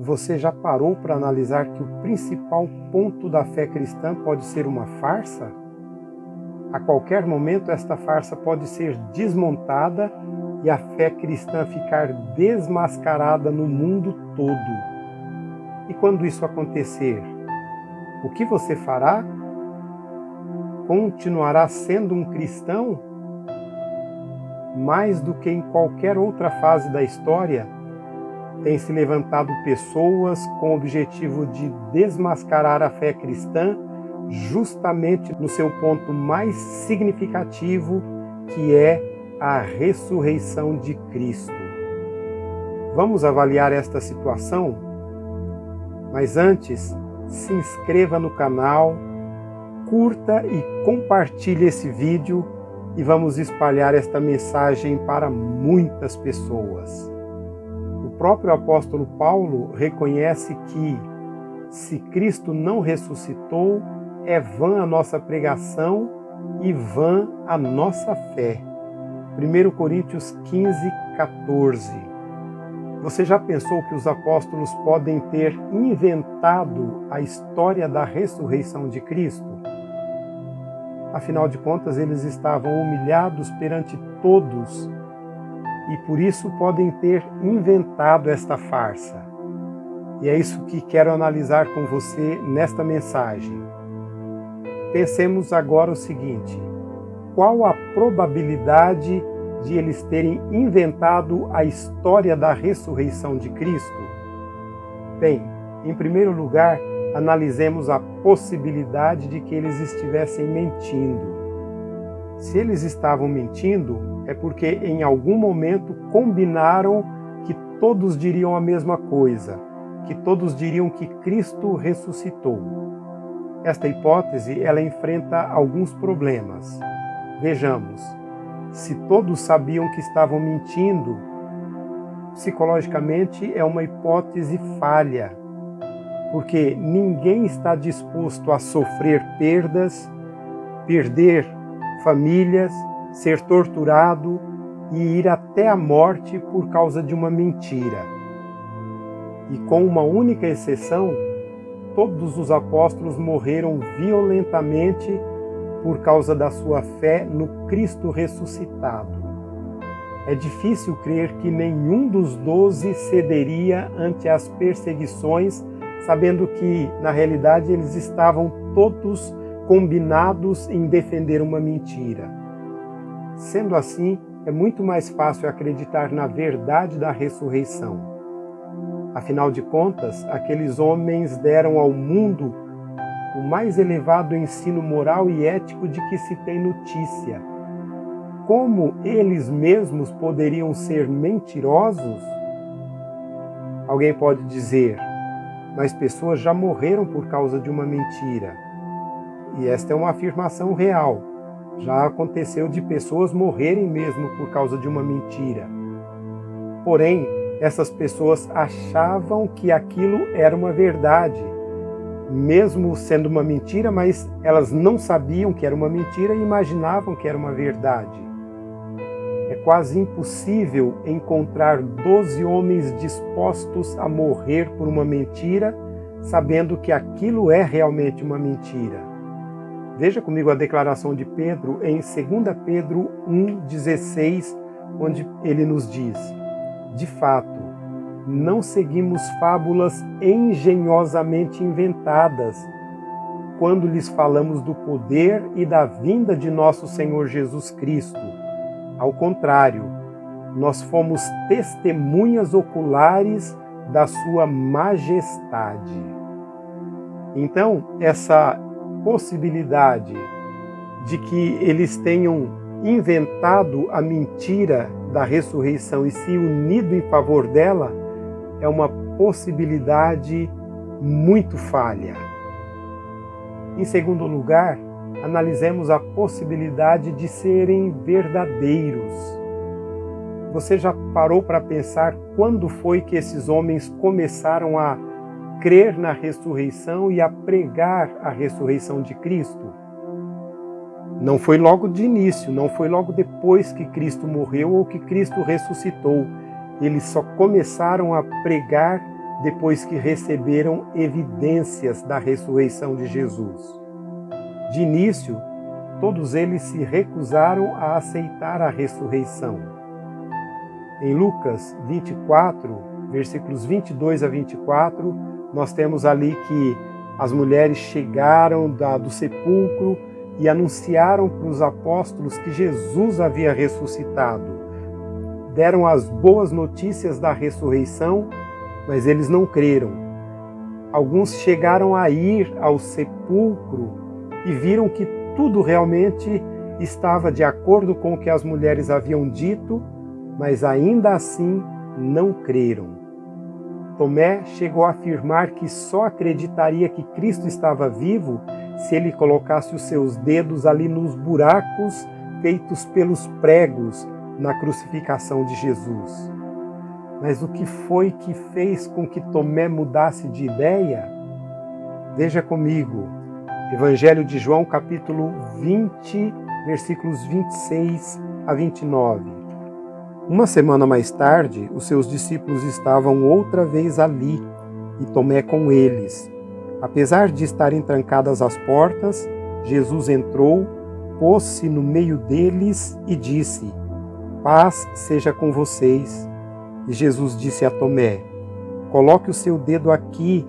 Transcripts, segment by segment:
Você já parou para analisar que o principal ponto da fé cristã pode ser uma farsa? A qualquer momento esta farsa pode ser desmontada e a fé cristã ficar desmascarada no mundo todo. E quando isso acontecer, o que você fará? Continuará sendo um cristão? Mais do que em qualquer outra fase da história, tem se levantado pessoas com o objetivo de desmascarar a fé cristã justamente no seu ponto mais significativo, que é a ressurreição de Cristo. Vamos avaliar esta situação? Mas antes, se inscreva no canal, curta e compartilhe esse vídeo e vamos espalhar esta mensagem para muitas pessoas. O próprio apóstolo Paulo reconhece que, se Cristo não ressuscitou, é vã a nossa pregação e vã a nossa fé. 1 Coríntios 15, 14. Você já pensou que os apóstolos podem ter inventado a história da ressurreição de Cristo? Afinal de contas, eles estavam humilhados perante todos e por isso podem ter inventado esta farsa. E é isso que quero analisar com você nesta mensagem. Pensemos agora o seguinte: qual a probabilidade de eles terem inventado a história da ressurreição de Cristo? Bem, em primeiro lugar, analisemos a possibilidade de que eles estivessem mentindo. Se eles estavam mentindo, é porque em algum momento combinaram que todos diriam a mesma coisa, que todos diriam que Cristo ressuscitou. Esta hipótese, ela enfrenta alguns problemas. Vejamos, se todos sabiam que estavam mentindo, psicologicamente é uma hipótese falha, porque ninguém está disposto a sofrer perdas, perder famílias, ser torturado e ir até a morte por causa de uma mentira. E com uma única exceção, todos os apóstolos morreram violentamente por causa da sua fé no Cristo ressuscitado. É difícil crer que nenhum dos 12 cederia ante as perseguições, sabendo que, na realidade, eles estavam todos combinados em defender uma mentira. Sendo assim, é muito mais fácil acreditar na verdade da ressurreição. Afinal de contas, aqueles homens deram ao mundo o mais elevado ensino moral e ético de que se tem notícia. Como eles mesmos poderiam ser mentirosos? Alguém pode dizer, mas pessoas já morreram por causa de uma mentira. E esta é uma afirmação real. Já aconteceu de pessoas morrerem mesmo por causa de uma mentira. Porém, essas pessoas achavam que aquilo era uma verdade, mesmo sendo uma mentira, mas elas não sabiam que era uma mentira e imaginavam que era uma verdade. É quase impossível encontrar 12 homens dispostos a morrer por uma mentira, sabendo que aquilo é realmente uma mentira. Veja comigo a declaração de Pedro em 2 Pedro 1,16, onde ele nos diz: de fato, não seguimos fábulas engenhosamente inventadas quando lhes falamos do poder e da vinda de nosso Senhor Jesus Cristo. Ao contrário, nós fomos testemunhas oculares da sua majestade. Então, essa possibilidade de que eles tenham inventado a mentira da ressurreição e se unido em favor dela é uma possibilidade muito falha. Em segundo lugar, analisemos a possibilidade de serem verdadeiros. Você já parou para pensar quando foi que esses homens começaram a crer na ressurreição e a pregar a ressurreição de Cristo? Não foi logo de início, não foi logo depois que Cristo morreu ou que Cristo ressuscitou. Eles só começaram a pregar depois que receberam evidências da ressurreição de Jesus. De início, todos eles se recusaram a aceitar a ressurreição. Em Lucas 24, versículos 22 a 24, nós temos ali que as mulheres chegaram do sepulcro e anunciaram para os apóstolos que Jesus havia ressuscitado. Deram as boas notícias da ressurreição, mas eles não creram. Alguns chegaram a ir ao sepulcro e viram que tudo realmente estava de acordo com o que as mulheres haviam dito, mas ainda assim não creram. Tomé chegou a afirmar que só acreditaria que Cristo estava vivo se ele colocasse os seus dedos ali nos buracos feitos pelos pregos na crucificação de Jesus. Mas o que foi que fez com que Tomé mudasse de ideia? Veja comigo, Evangelho de João, capítulo 20, versículos 26 a 29. Uma semana mais tarde, os seus discípulos estavam outra vez ali, e Tomé com eles. Apesar de estarem trancadas as portas, Jesus entrou, pôs-se no meio deles e disse: "Paz seja com vocês." E Jesus disse a Tomé: "Coloque o seu dedo aqui,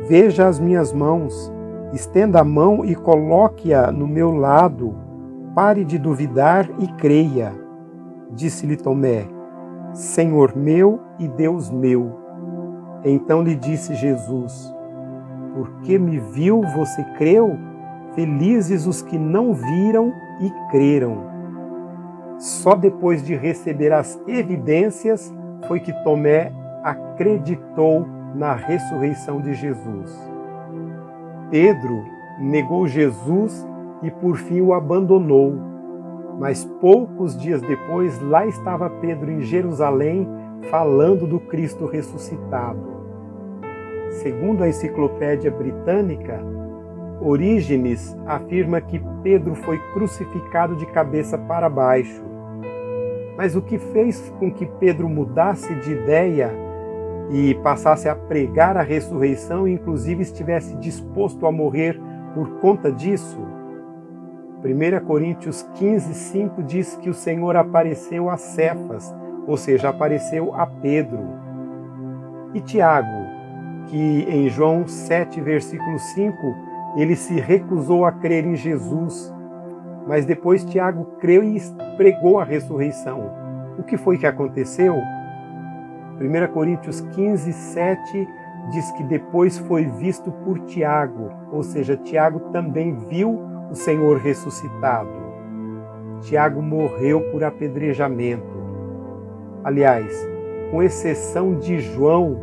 veja as minhas mãos, estenda a mão e coloque-a no meu lado. Pare de duvidar e creia." Disse-lhe Tomé: "Senhor meu e Deus meu." Então lhe disse Jesus: "Porque me viu, você creu? Felizes os que não viram e creram." Só depois de receber as evidências foi que Tomé acreditou na ressurreição de Jesus. Pedro negou Jesus e por fim o abandonou. Mas poucos dias depois, lá estava Pedro em Jerusalém falando do Cristo ressuscitado. Segundo a Enciclopédia Britânica, Orígenes afirma que Pedro foi crucificado de cabeça para baixo. Mas o que fez com que Pedro mudasse de ideia e passasse a pregar a ressurreição e inclusive estivesse disposto a morrer por conta disso? 1 Coríntios 15:5 diz que o Senhor apareceu a Cefas, ou seja, apareceu a Pedro. E Tiago, que em João 7, versículo 5, ele se recusou a crer em Jesus, mas depois Tiago creu e pregou a ressurreição. O que foi que aconteceu? 1 Coríntios 15:7 diz que depois foi visto por Tiago, ou seja, Tiago também viu o Senhor ressuscitado. Tiago morreu por apedrejamento. Aliás, com exceção de João,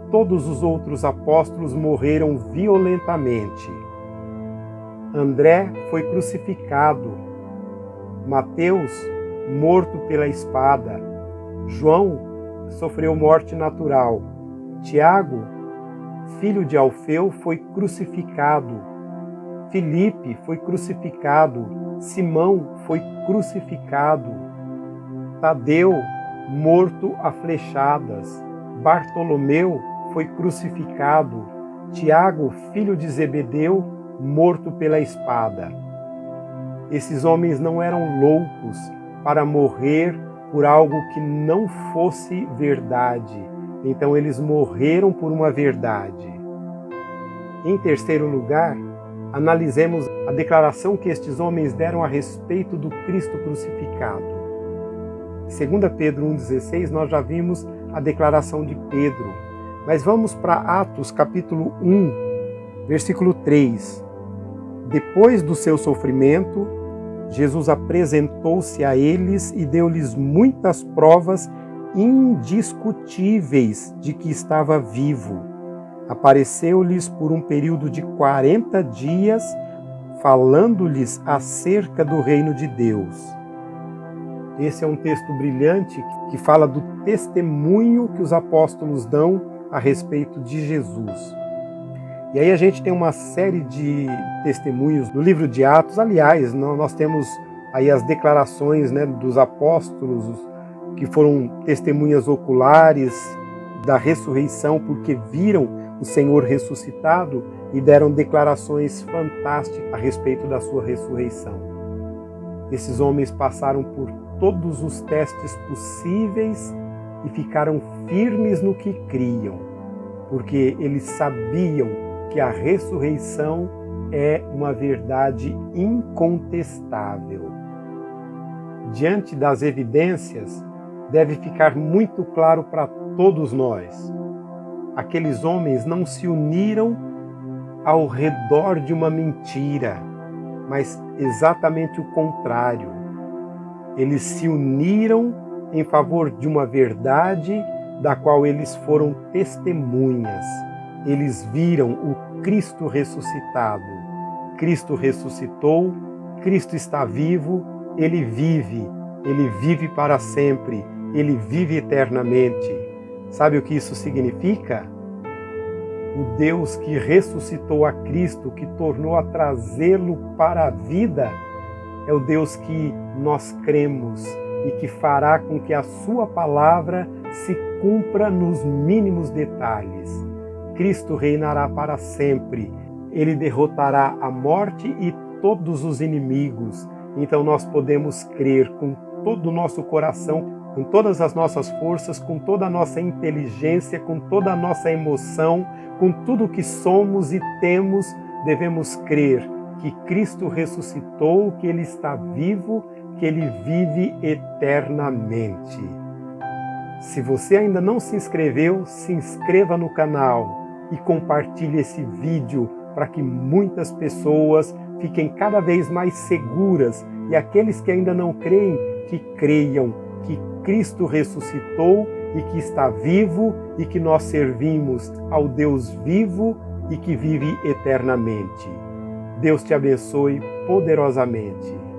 todos os outros apóstolos morreram violentamente. André foi crucificado. Mateus, morto pela espada. João sofreu morte natural. Tiago, filho de Alfeu, foi crucificado. Filipe foi crucificado, Simão foi crucificado, Tadeu, morto a flechadas, Bartolomeu foi crucificado, Tiago, filho de Zebedeu, morto pela espada. Esses homens não eram loucos para morrer por algo que não fosse verdade, então eles morreram por uma verdade. Em terceiro lugar, analisemos a declaração que estes homens deram a respeito do Cristo crucificado. Em 2 Pedro 1,16, nós já vimos a declaração de Pedro. Mas vamos para Atos capítulo 1, versículo 3. Depois do seu sofrimento, Jesus apresentou-se a eles e deu-lhes muitas provas indiscutíveis de que estava vivo. Apareceu-lhes por um período de 40 dias, falando-lhes acerca do reino de Deus. Esse é um texto brilhante que fala do testemunho que os apóstolos dão a respeito de Jesus. E aí a gente tem uma série de testemunhos no livro de Atos. Aliás, nós temos aí as declarações, dos apóstolos que foram testemunhas oculares da ressurreição porque viram o Senhor ressuscitado e deram declarações fantásticas a respeito da sua ressurreição. Esses homens passaram por todos os testes possíveis e ficaram firmes no que criam, porque eles sabiam que a ressurreição é uma verdade incontestável. Diante das evidências, deve ficar muito claro para todos nós. Aqueles homens não se uniram ao redor de uma mentira, mas exatamente o contrário. Eles se uniram em favor de uma verdade da qual eles foram testemunhas. Eles viram o Cristo ressuscitado. Cristo ressuscitou, Cristo está vivo, Ele vive para sempre, Ele vive eternamente. Sabe o que isso significa? O Deus que ressuscitou a Cristo, que tornou a trazê-lo para a vida, é o Deus que nós cremos e que fará com que a sua palavra se cumpra nos mínimos detalhes. Cristo reinará para sempre. Ele derrotará a morte e todos os inimigos. Então nós podemos crer com todo o nosso coração, com todas as nossas forças, com toda a nossa inteligência, com toda a nossa emoção, com tudo o que somos e temos, devemos crer que Cristo ressuscitou, que Ele está vivo, que Ele vive eternamente. Se você ainda não se inscreveu, se inscreva no canal e compartilhe esse vídeo para que muitas pessoas fiquem cada vez mais seguras e aqueles que ainda não creem, que creiam que Cristo ressuscitou e que está vivo e que nós servimos ao Deus vivo e que vive eternamente. Deus te abençoe poderosamente.